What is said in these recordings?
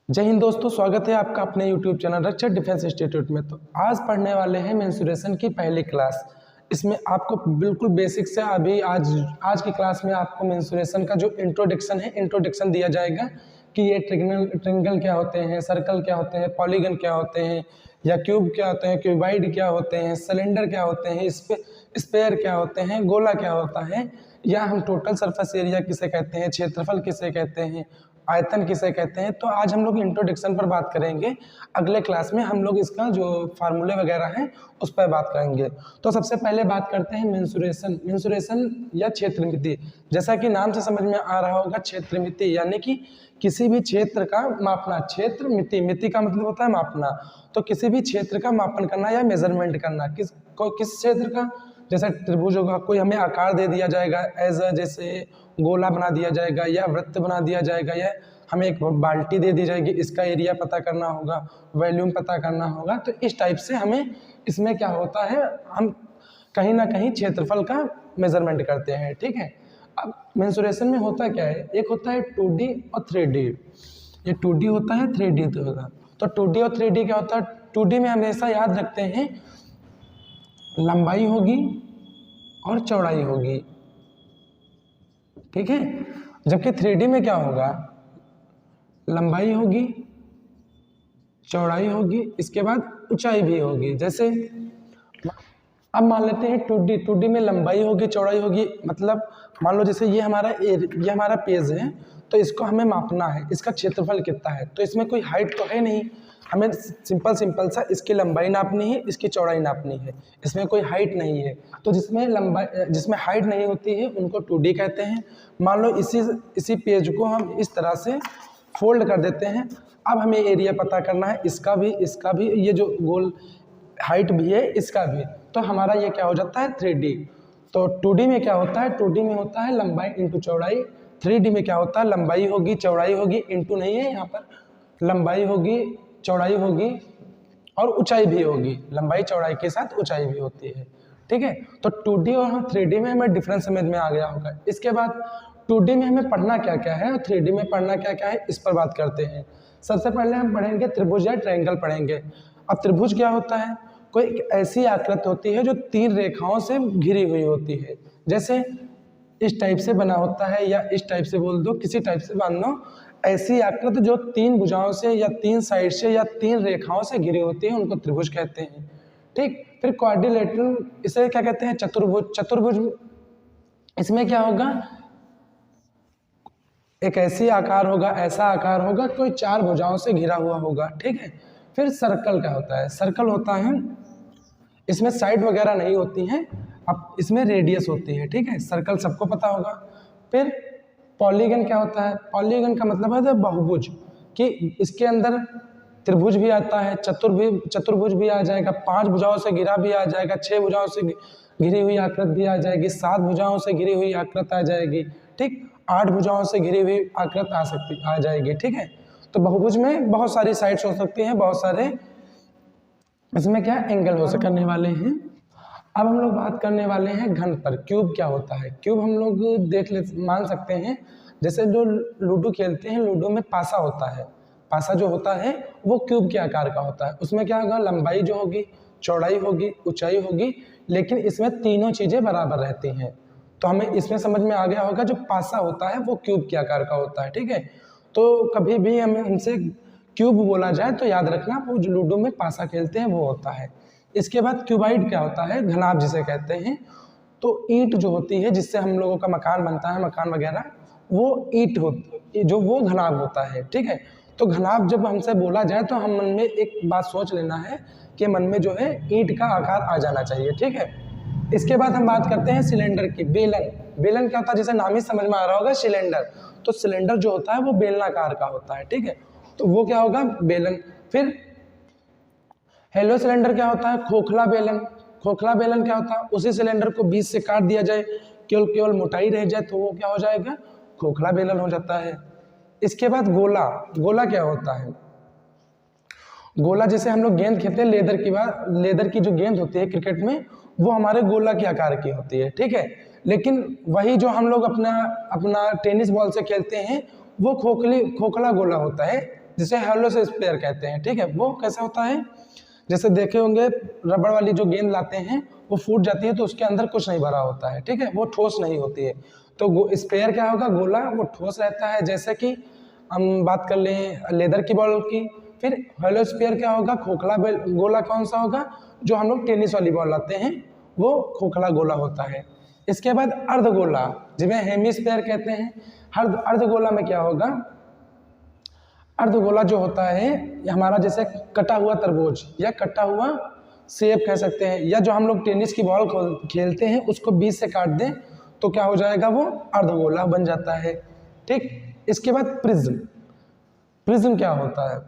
जय हिंद दोस्तों, स्वागत है आपका अपने YouTube चैनल रक्षा डिफेंस इंस्टीट्यूट में। तो आज पढ़ने वाले हैं मेंसुरेशन की पहली क्लास। इसमें आपको बिल्कुल बेसिक से अभी आज की क्लास में आपको मेंसुरेशन का जो इंट्रोडक्शन दिया जाएगा कि ये ट्रिंगल क्या होते हैं, सर्कल क्या होते हैं, पॉलीगन क्या होते हैं, या क्यूब क्या होते हैं, क्यूबाइड क्या होते हैं, सिलेंडर क्या होते हैं, स्पेयर क्या होते हैं, गोला क्या होता है, या हम टोटल सरफेस एरिया किसे कहते हैं, क्षेत्रफल किसे कहते हैं, आयतन किसे कहते हैं। तो आज हम लोग इंट्रोडक्शन पर बात करेंगे। अगले क्लास में हम लोग इसका जो फार्मूले वगैरह हैं उस पर बात करेंगे। तो सबसे पहले बात करते हैं मेंसुरेशन या क्षेत्रमिति। जैसा कि नाम से समझ में आ रहा होगा, क्षेत्रमिति यानी कि किसी भी क्षेत्र का मापना। क्षेत्र मिति का मतलब होता है मापना। तो किसी भी क्षेत्र का मापन करना या मेजरमेंट करना। किस क्षेत्र का, जैसे त्रिभुज होगा, कोई हमें आकार दे दिया जाएगा जैसे गोला बना दिया जाएगा या वृत्त बना दिया जाएगा, या हमें एक बाल्टी दे दी जाएगी, इसका एरिया पता करना होगा, वॉल्यूम पता करना होगा। तो इस टाइप से हमें इसमें क्या होता है, हम कहीं ना कहीं क्षेत्रफल का मेजरमेंट करते हैं। ठीक है। अब मेंसुरेशन में होता क्या है, एक होता है 2D और 3D। ये 2D होता है, 3D होता है। तो 2D और 3D क्या होता है, 2D में हमेशा याद रखते हैं लंबाई होगी और चौड़ाई होगी। ठीक है। जबकि 3D में क्या होगा, लंबाई होगी, चौड़ाई होगी, इसके बाद ऊंचाई भी होगी। जैसे अब मान लेते हैं 2D में लंबाई होगी, चौड़ाई होगी। मतलब मान लो जैसे ये हमारा पेज है, तो इसको हमें मापना है, इसका क्षेत्रफल कितना है। तो इसमें कोई हाइट तो है नहीं, हमें सिंपल सा इसकी लंबाई नापनी है, इसकी चौड़ाई नापनी है। इसमें कोई हाइट नहीं है। तो जिसमें हाइट नहीं होती है उनको 2D कहते हैं। मान लो इसी पेज को हम इस तरह से फोल्ड कर देते हैं। अब हमें एरिया पता करना है, इसका भी, ये जो गोल हाइट भी है इसका भी। तो हमारा ये क्या हो जाता है, 3D। तो 2D में क्या होता है, 2D में होता है लंबाई इंटू चौड़ाई। 3D में क्या होता है, लंबाई होगी, चौड़ाई होगी, इंटू नहीं है यहाँ पर, लंबाई होगी, चौड़ाई होगी और ऊंचाई भी होगी। लंबाई चौड़ाई के साथ ऊंचाई भी होती है। ठीक है। तो 2D और 3D में हमें डिफरेंस समझ में आ गया होगा। इसके बाद 2D में हमें पढ़ना क्या क्या है और 3D में पढ़ना क्या क्या है, इस पर बात करते हैं। सबसे पहले हम पढ़ेंगे त्रिभुज या ट्रायंगल पढ़ेंगे। अब त्रिभुज क्या होता है, कोई एक ऐसी आकृति होती है जो 3 रेखाओं से घिरी हुई होती है। जैसे इस टाइप से बना होता है, या इस टाइप से बोल दो, किसी टाइप से बांध दो। ऐसी आकृति जो 3 भुजाओं से या 3 साइड से या 3 रेखाओं से घिरी होती है, उनको त्रिभुज कहते हैं। ठीक। फिर क्वाड्रिलेटरल, इसे क्या कहते हैं, चतुर्भुज। इसमें क्या होगा, एक ऐसा आकार होगा, कोई 4 भुजाओं से घिरा हुआ होगा। ठीक है। फिर सर्कल क्या होता है, सर्कल होता है, इसमें साइड वगैरह नहीं होती हैं, अब इसमें रेडियस होती है। ठीक है। सर्कल सबको पता होगा। फिर पॉलीगन क्या होता है, पॉलीगन का मतलब है बहुभुज, कि इसके अंदर त्रिभुज भी आता है, चतुर्भुज भी आ जाएगा, 5 भुजाओं से घिरा भी आ जाएगा, 6 भुजाओं से घिरी हुई आकृति भी आ जाएगी, 7 भुजाओं से घिरी हुई आकृति आ जाएगी। ठीक। 8 भुजाओं से घिरी हुई आकृति आ जाएगी। ठीक है। तो बहुभुज में बहुत सारी साइड्स हो सकती हैं, बहुत सारे इसमें क्या एंगल हो सकने करने वाले हैं। अब हम लोग बात करने वाले हैं घन पर। क्यूब क्या होता है, क्यूब हम लोग मान सकते हैं, जैसे जो लूडो खेलते हैं, लूडो में पासा होता है, पासा जो होता है वो क्यूब के आकार का होता है। उसमें क्या होगा, लंबाई जो होगी, चौड़ाई होगी, ऊंचाई होगी, लेकिन इसमें तीनों चीजें बराबर रहती हैं। तो हमें इसमें समझ में आ गया होगा, जो पासा होता है वो क्यूब के आकार का होता है। ठीक है। तो कभी भी हमें उनसे क्यूब बोला जाए तो याद रखना, वो जो लूडो में पासा खेलते हैं वो होता है। इसके बाद क्यूबाइड क्या होता है, घनाभ जिसे कहते हैं। तो ईंट जो होती है, जिससे हम लोगों का मकान बनता है, मकान वगैरह, वो ईंट जो वो घनाभ होता है। ठीक है। तो घनाभ जब हमसे बोला जाए तो हम मन में एक बात सोच लेना है कि मन में जो है ईंट का आकार आ जाना चाहिए। ठीक है। इसके बाद हम बात करते हैं सिलेंडर की। बेलन क्या होता है, जैसे नाम ही समझ में आ रहा होगा, सिलेंडर। तो सिलेंडर जो होता है वो बेलनाकार का होता है। ठीक है। तो वो क्या होगा, बेलन। फिर हेलो सिलेंडर क्या होता है, खोखला बेलन। खोखला बेलन क्या होता है, उसी सिलेंडर को बीच से काट दिया जाए, केवल मोटाई रह जाए तो वो क्या हो जाएगा, खोखला बेलन हो जाता है। इसके बाद गोला क्या होता है, गोला जैसे हम लोग गेंद खेलते हैं, लेदर की जो गेंद होती है क्रिकेट में, वो हमारे गोला के आकार की होती है। ठीक है। लेकिन वही जो हम लोग अपना टेनिस बॉल से खेलते हैं, वो खोखला गोला होता है। जिसे हॉलो स्फीयर कहते हैं, ठीक है। वो कैसा होता है, जैसे देखे होंगे रबड़ वाली जो गेंद लाते हैं वो फूट जाती है तो उसके अंदर कुछ नहीं भरा होता है, ठीक है, वो ठोस नहीं होती है। तो स्फीयर क्या होगा, गोला, वो ठोस रहता है। जैसे कि हम बात कर लें लेदर की बॉल की। फिर हॉलो स्फीयर क्या होगा, खोखला गोला कौन सा होगा, जो हम लोग टेनिस वाली बॉल लाते हैं वो खोखला गोला होता है। इसके बाद अर्धगोला, जिन्हें हेमिस्फीयर कहते हैं। अर्धगोला में क्या होगा, अर्धगोला जो होता है हमारा जैसे कटा हुआ तरबूज या कटा हुआ सेब कह सकते हैं, या जो हम लोग टेनिस की बॉल खेलते हैं उसको बीच से काट दें तो क्या हो जाएगा, वो अर्धगोला बन जाता है, ठीक। इसके बाद प्रिज्म। प्रिज्म क्या होता है,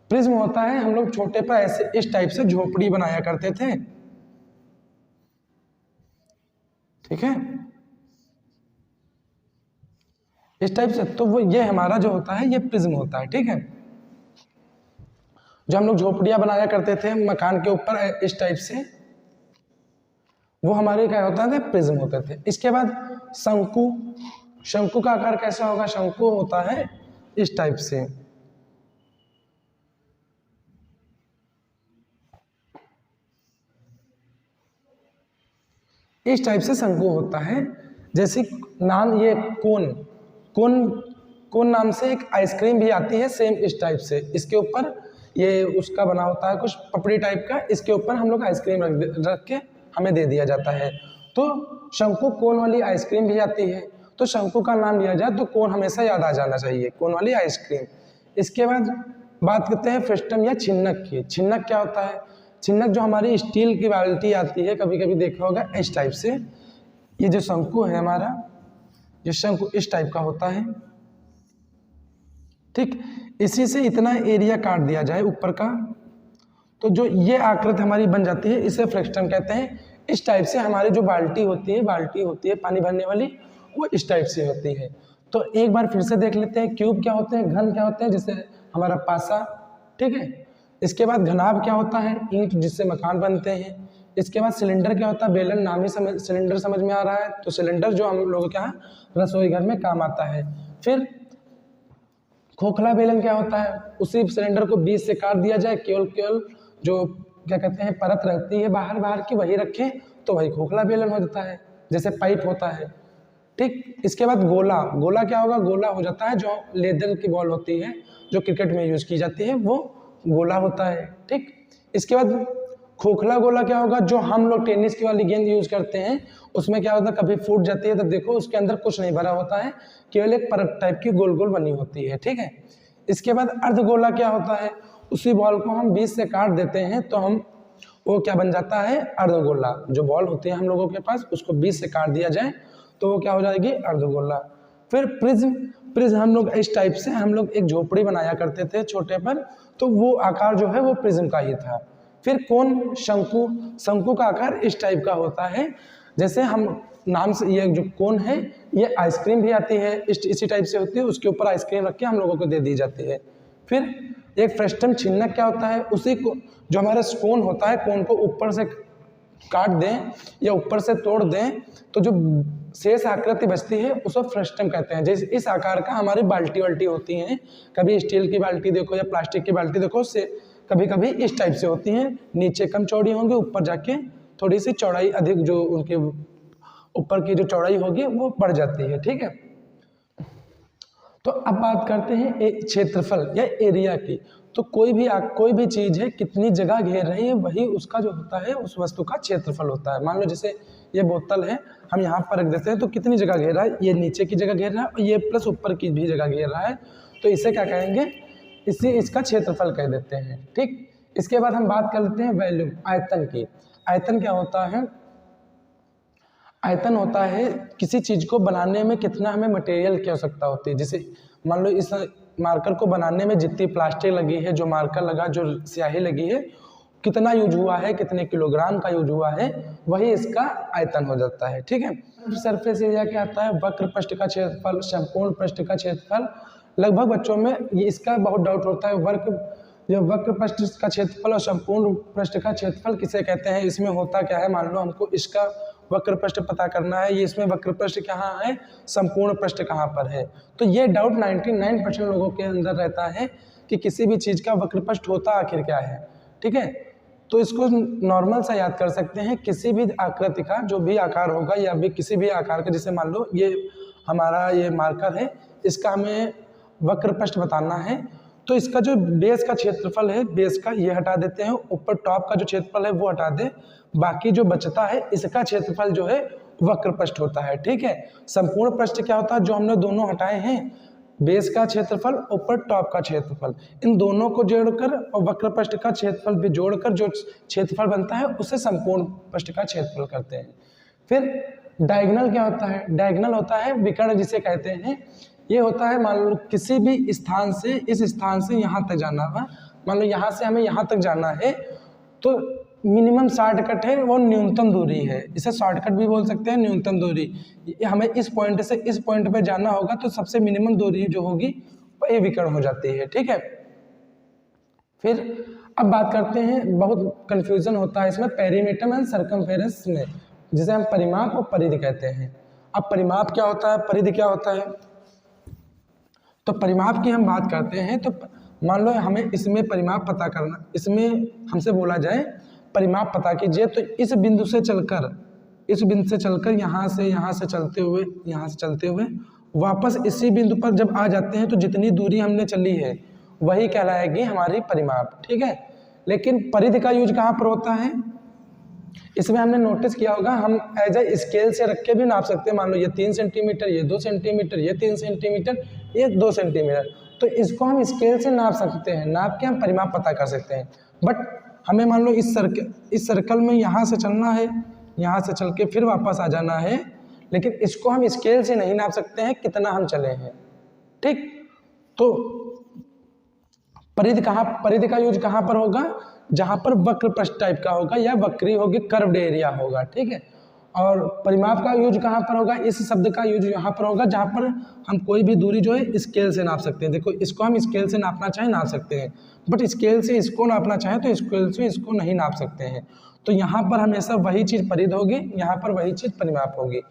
प्रिज्म होता है, हम लोग छोटे पर ऐसे इस टाइप से झोपड़ी बनाया करते थे, ठीक है, इस टाइप से। तो वो ये हमारा जो होता है ये प्रिज्म होता है, ठीक है। जो हम लोग झोपड़ियां बनाया करते थे मकान के ऊपर इस टाइप से, वो हमारे क्या होता है, प्रिज्म होते थे। इसके बाद शंकु। शंकु का आकार कैसा होगा, शंकु होता है इस टाइप से, इस टाइप से शंकु होता है। जैसे नाम ये कोन नाम से एक आइसक्रीम भी आती है सेम इस टाइप से, इसके ऊपर ये उसका बना होता है कुछ पपड़ी टाइप का, इसके ऊपर हम लोग आइसक्रीम रख के हमें दे दिया जाता है। तो शंकु कोन वाली आइसक्रीम भी आती है, तो शंकु का नाम लिया जाए तो कोन हमेशा याद आ जाना चाहिए, कोन वाली आइसक्रीम। इसके बाद बात करते हैं फ्रस्टम या छिन्नक की। छिन्नक क्या होता है, छिन्नक जो हमारी स्टील की बाल्टी आती है, कभी कभी देखा होगा इस टाइप से। ये जो शंकु है हमारा, ये शंकु इस टाइप का होता है, ठीक। इसी से इतना एरिया काट दिया जाए ऊपर का तो जो ये आकृति हमारी बन जाती है, इसे फ्रस्टम कहते हैं। इस टाइप से हमारी जो बाल्टी होती है पानी भरने वाली, वो इस टाइप से होती है। तो एक बार फिर से देख लेते हैं, क्यूब क्या होते हैं, घन क्या होते हैं, जैसे हमारा पासा, ठीक है। इसके बाद घनाभ क्या होता है, ईंट जिससे मकान बनते हैं। इसके बाद सिलेंडर क्या होता है, बेलन नाम ही सिलेंडर समझ में आ रहा है, तो सिलेंडर जो हम लोगों के यहाँ रसोई घर में काम आता है। फिर खोखला बेलन क्या होता है, उसी सिलेंडर को बीच से काट दिया जाए, केवल जो क्या कहते हैं परत रहती है बाहर की वही रखें तो वही खोखला बेलन हो जाता है, जैसे पाइप होता है, ठीक। इसके बाद गोला क्या होगा, गोला हो जाता है जो लेदर की बॉल होती है जो क्रिकेट में यूज की जाती है, वो गोला होता है, ठीक। इसके बाद खोखला गोला क्या होगा, जो हम लोग टेनिस की वाली गेंद यूज करते हैं उसमें क्या होता है, कभी फूट जाती है तो देखो उसके अंदर कुछ नहीं भरा होता है, केवल एक परत टाइप की गोल गोल बनी होती है, ठीक है। इसके बाद अर्धगोला क्या होता है, उसी बॉल को हम बीच से काट देते हैं तो हम वो क्या बन जाता है, अर्धगोला। जो बॉल होती है हम लोगों के पास उसको बीच से काट दिया जाए तो वो क्या हो जाएगी, अर्धगोला। फिर प्रिज्म हम लोग इस टाइप से, हम लोग एक झोपड़ी बनाया करते थे छोटे पर, तो वो आकार जो है वो प्रिज्म का ही था। फिर कोन, शंकु का आकार इस टाइप का होता है, जैसे हम नाम से, ये जो कोन है ये आइसक्रीम भी आती है इसी टाइप से होती है, उसके ऊपर आइसक्रीम रख के हम लोगों को दे दी जाती है। फिर एक फ्रस्टम छिन्नक क्या होता है, उसी को जो हमारा कोन होता है, कोन को ऊपर से काट दें या ऊपर से तोड़ दें तो जो शेष आकृति बचती है उसे फ्रस्टम कहते हैं। जैसे इस आकार का हमारी बाल्टी होती हैं, कभी स्टील की बाल्टी देखो या प्लास्टिक की बाल्टी देखो, से कभी कभी इस टाइप से होती हैं, नीचे कम चौड़ी होंगी, ऊपर जाके थोड़ी सी चौड़ाई अधिक, जो उनके ऊपर की जो चौड़ाई होगी वो बढ़ जाती है, ठीक है। तो अब बात करते हैं क्षेत्रफल या एरिया की। तो कोई भी चीज है कितनी जगह घेर रही है, वही उसका जो होता है उस वस्तु का क्षेत्रफल होता है। मान लो जैसे ये बोतल है, हम यहाँ पर रख देते हैं तो कितनी जगह घेर रहा है, ये नीचे की जगह घेर रहा है और ये प्लस ऊपर की भी जगह घेर रहा है, तो इसे क्या कहेंगे, इसका क्षेत्रफल कह देते हैं, ठीक। इसके बाद हम बात कर लेते हैं वॉल्यूम, आयतन की। आयतन क्या होता है, आयतन होता है किसी चीज को बनाने में कितना हमें मटेरियल की आवश्यकता होती है। जैसे मान लो इस मार्कर को बनाने में जितनी प्लास्टिक लगी है, जो मार्कर लगा, जो स्याही लगी है, कितना यूज हुआ है, कितने किलोग्राम का यूज हुआ है, वही इसका आयतन हो जाता है, ठीक है। सरफेस एरिया क्या आता है, वक्र पृष्ठ का क्षेत्रफल, संपूर्ण पृष्ठ का क्षेत्रफल। लगभग बच्चों में ये इसका बहुत डाउट होता है, वक्र पृष्ठ का क्षेत्रफल और संपूर्ण पृष्ठ का क्षेत्रफल किसे कहते हैं। इसमें होता क्या है, मान लो हमको इसका वक्र पृष्ठ पता करना है, ये इसमें वक्र पृष्ठ कहाँ है, संपूर्ण पृष्ठ कहाँ पर है। तो ये डाउट 99% लोगों के अंदर रहता है कि किसी भी चीज़ का वक्रपष्ट होता आखिर क्या है, ठीक है। तो इसको नॉर्मल सा याद कर सकते हैं, किसी भी आकृति का जो भी आकार होगा या भी किसी भी आकार का, जैसे मान लो ये हमारा ये मार्कर है, इसका हमें वक्रपष्ट बताना है, तो इसका जो बेस का क्षेत्रफल है, बेस का ये हटा देते हैं, ऊपर टॉप का जो क्षेत्रफल है वो हटा दे, बाकी जो बचता है इसका क्षेत्रफल जो है वक्रपष्ट होता है, ठीक है। संपूर्ण पृष्ठ क्या होता है, जो हमने दोनों हटाए हैं, बेस का क्षेत्रफल ऊपर टॉप का क्षेत्रफल, इन दोनों को जोड़कर और वक्रपृष्ठ का क्षेत्रफल भी जोड़कर जो क्षेत्रफल बनता है उसे संपूर्ण पृष्ठ का क्षेत्रफल करते हैं। फिर डायगोनल क्या होता है, डायगोनल होता है विकर्ण जिसे कहते हैं। ये होता है मान लो किसी भी स्थान से इस स्थान से यहाँ तक जाना हुआ, मान लो यहाँ से हमें यहाँ तक जाना है तो मिनिमम शॉर्टकट है वो न्यूनतम दूरी है, इसे शॉर्टकट भी बोल सकते हैं, न्यूनतम दूरी। हमें इस पॉइंट से इस पॉइंट पे जाना होगा तो सबसे मिनिमम दूरी जो होगी वो ये विकर्ण हो जाती है, ठीक है। फिर अब बात करते हैं, बहुत कंफ्यूजन होता है इसमें पेरीमीटर एंड सर्कमफेरेंस में, जिसे हम परिमाप और परिधि कहते हैं। अब परिमाप क्या होता है, परिधि क्या होता है, तो परिमाप की हम बात करते हैं तो मान लो हमें इसमें परिमाप पता करना, इसमें हमसे बोला जाए परिमाप पता कीजिए, तो इस बिंदु से चलकर यहाँ से चलते हुए वापस इसी बिंदु पर जब आ जाते हैं तो जितनी दूरी हमने चली है वही कहलाएगी हमारी परिमाप, ठीक है। लेकिन परिधि का यूज कहाँ पर होता है, इसमें हमने नोटिस किया होगा, हम एज ए स्केल से रख के भी नाप सकते हैं। मान लो ये 3 सेंटीमीटर, ये 2 सेंटीमीटर, ये 3 सेंटीमीटर, ये 2 सेंटीमीटर, तो इसको हम स्केल से नाप सकते हैं, नाप के हम परिमाप पता कर सकते हैं। बट हमें मान लो इस सर्कल में यहाँ से चलना है, यहाँ से चल के फिर वापस आ जाना है, लेकिन इसको हम स्केल से नहीं नाप सकते हैं कितना हम चले हैं, ठीक। तो परिधि का यूज कहाँ पर होगा, जहाँ पर वक्र पृष्ठ टाइप का होगा या वक्री होगी, कर्व्ड एरिया होगा, ठीक है। और परिमाप का यूज कहाँ पर होगा, इस शब्द का यूज यहाँ पर होगा जहाँ पर हम कोई भी दूरी जो है स्केल से नाप सकते हैं। देखो इसको हम स्केल से नापना चाहें नाप सकते हैं, बट स्केल से इसको नापना चाहें तो स्केल से इसको नहीं नाप सकते हैं। तो यहाँ पर हमेशा वही चीज़ परिधि होगी, यहाँ पर वही चीज़ परिमाप होगी।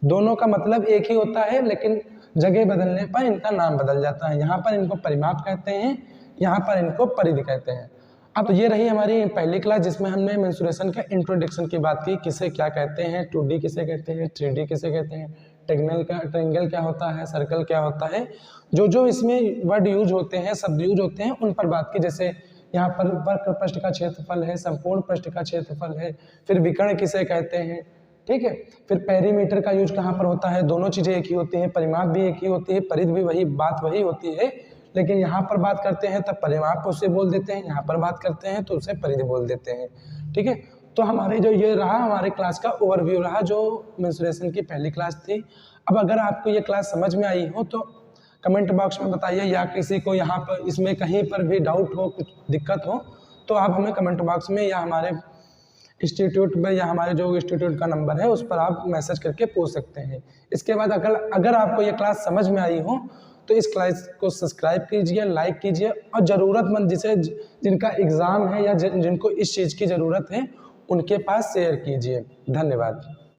दोनों का मतलब एक ही होता है, लेकिन जगह बदलने पर इनका नाम बदल जाता है। यहाँ पर इनको परिमाप कहते हैं, यहाँ पर इनको परिधि कहते हैं। अब ये रही हमारी पहली क्लास जिसमें हमने मेंसुरेशन का इंट्रोडक्शन की बात की, किसे क्या कहते हैं, 2D किसे कहते हैं, 3D किसे कहते हैं, ट्रायंगल क्या होता है, सर्कल क्या होता है, जो इसमें वर्ड यूज होते हैं, शब्द यूज होते हैं, उन पर बात की। जैसे यहाँ पर वक्र पृष्ठ का क्षेत्रफल है, संपूर्ण पृष्ठ का क्षेत्रफल है, फिर विकर्ण किसे कहते हैं, ठीक है। फिर पेरीमीटर का यूज कहाँ पर होता है, दोनों चीज़ें एक ही होती हैं, परिमाप भी एक ही होती है, परिधि भी वही होती है, लेकिन यहाँ पर बात करते हैं तब परिमाप उसे बोल देते हैं, यहाँ पर बात करते हैं तो उसे परिधि बोल देते हैं, ठीक है। तो हमारे जो ये रहा हमारे क्लास का ओवरव्यू रहा, जो मेंसुरेशन की पहली क्लास थी। अब अगर आपको ये क्लास समझ में आई हो तो कमेंट बॉक्स में बताइए, या किसी को यहाँ पर इसमें कहीं पर भी डाउट हो, कुछ दिक्कत हो तो आप हमें कमेंट बॉक्स में या हमारे इंस्टीट्यूट में या हमारे जो इंस्टीट्यूट का नंबर है उस पर आप मैसेज करके पूछ सकते हैं। इसके बाद अगर आपको ये क्लास समझ में आई हो तो इस क्लास को सब्सक्राइब कीजिए, लाइक कीजिए, और ज़रूरतमंद जिनका एग्ज़ाम है या जिनको इस चीज़ की ज़रूरत है उनके पास शेयर कीजिए। धन्यवाद।